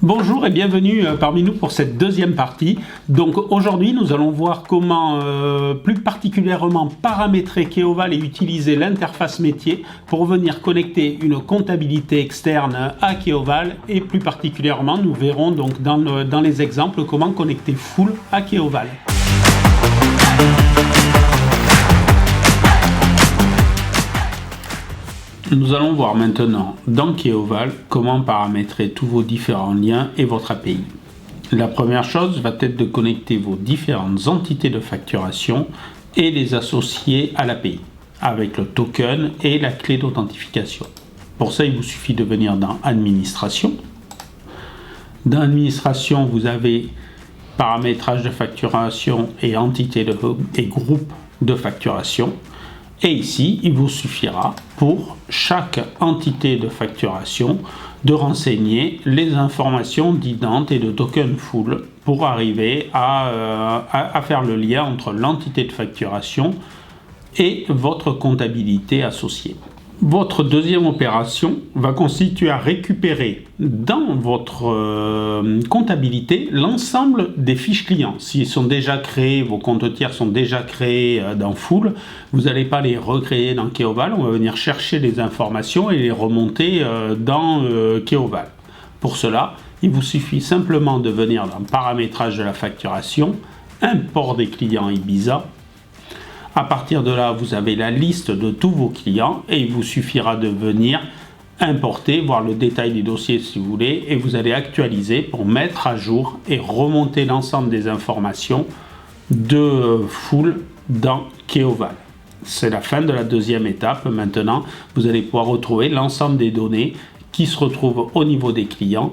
Bonjour et bienvenue parmi nous pour cette deuxième partie. Donc aujourd'hui nous allons voir comment plus particulièrement paramétrer Keoval et utiliser l'interface métier pour venir connecter une comptabilité externe à Keoval, et plus particulièrement nous verrons donc dans les exemples comment connecter Full à Keoval. Nous allons voir maintenant dans Keoval comment paramétrer tous vos différents liens et votre API. La première chose va être de connecter vos différentes entités de facturation et les associer à l'API avec le token et la clé d'authentification. Pour ça, il vous suffit de venir dans Administration. Dans Administration, vous avez paramétrage de facturation et entité et groupe de facturation. Et ici, il vous suffira pour chaque entité de facturation de renseigner les informations d'ident et de token full pour arriver à faire le lien entre l'entité de facturation et votre comptabilité associée. Votre deuxième opération va consister à récupérer dans votre comptabilité l'ensemble des fiches clients. S'ils sont déjà créés, vos comptes tiers sont déjà créés dans Full, vous n'allez pas les recréer dans Keoval, on va venir chercher les informations et les remonter dans Keoval. Pour cela, il vous suffit simplement de venir dans Paramétrage de la facturation, Import des clients Ibiza. À partir de là, vous avez la liste de tous vos clients et il vous suffira de venir importer, voir le détail du dossier si vous voulez, et vous allez actualiser pour mettre à jour et remonter l'ensemble des informations de Full dans Keoval. C'est la fin de la deuxième étape. Maintenant, vous allez pouvoir retrouver l'ensemble des données qui se retrouvent au niveau des clients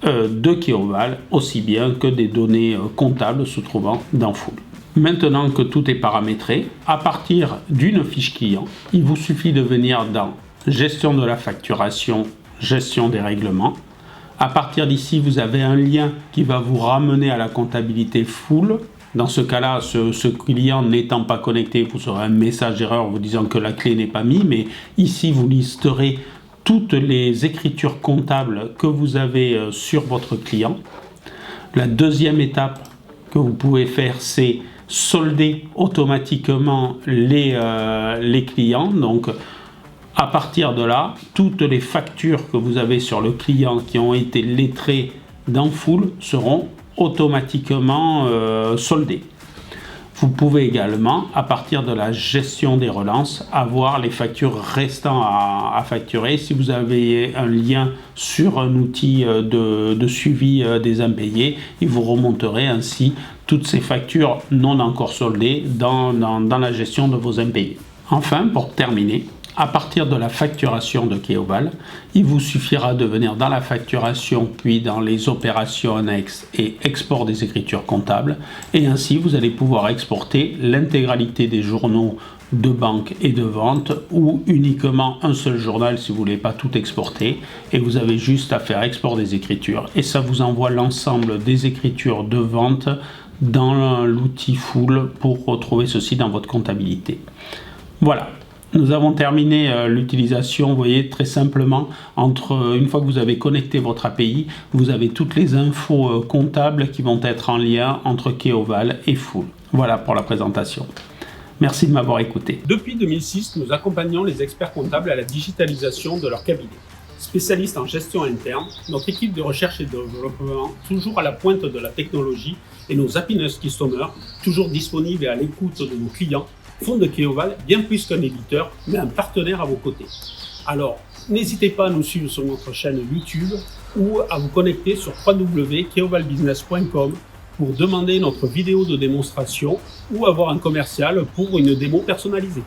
de Keoval, aussi bien que des données comptables se trouvant dans Full. Maintenant que tout est paramétré, à partir d'une fiche client, il vous suffit de venir dans Gestion de la facturation, Gestion des règlements. À partir d'ici, vous avez un lien qui va vous ramener à la comptabilité Full. Dans ce cas-là, ce client n'étant pas connecté, vous aurez un message d'erreur vous disant que la clé n'est pas mise, mais ici vous listerez toutes les écritures comptables que vous avez sur votre client. La deuxième étape que vous pouvez faire, c'est solder automatiquement les clients. Donc à partir de là, toutes les factures que vous avez sur le client qui ont été lettrées dans Full seront automatiquement soldées. Vous pouvez également, à partir de la gestion des relances, avoir les factures restant à facturer. Si vous avez un lien sur un outil de suivi des impayés, il vous remonterait ainsi toutes ces factures non encore soldées dans la gestion de vos impayés. Enfin, pour terminer, à partir de la facturation de Keoval, il vous suffira de venir dans la facturation, puis dans les opérations annexes et export des écritures comptables. Et ainsi, vous allez pouvoir exporter l'intégralité des journaux de banque et de vente, ou uniquement un seul journal si vous ne voulez pas tout exporter. Et vous avez juste à faire export des écritures. Et ça vous envoie l'ensemble des écritures de vente dans l'outil Full pour retrouver ceci dans votre comptabilité. Voilà. Nous avons terminé l'utilisation, vous voyez, très simplement, une fois que vous avez connecté votre API, vous avez toutes les infos comptables qui vont être en lien entre Keoval et Full. Voilà pour la présentation. Merci de m'avoir écouté. Depuis 2006, nous accompagnons les experts comptables à la digitalisation de leur cabinet. Spécialistes en gestion interne, notre équipe de recherche et de développement, toujours à la pointe de la technologie, et nos happiness customers, toujours disponibles et à l'écoute de nos clients, font de Keoval bien plus qu'un éditeur, mais un partenaire à vos côtés. Alors, n'hésitez pas à nous suivre sur notre chaîne YouTube ou à vous connecter sur www.keovalbusiness.com pour demander notre vidéo de démonstration ou avoir un commercial pour une démo personnalisée.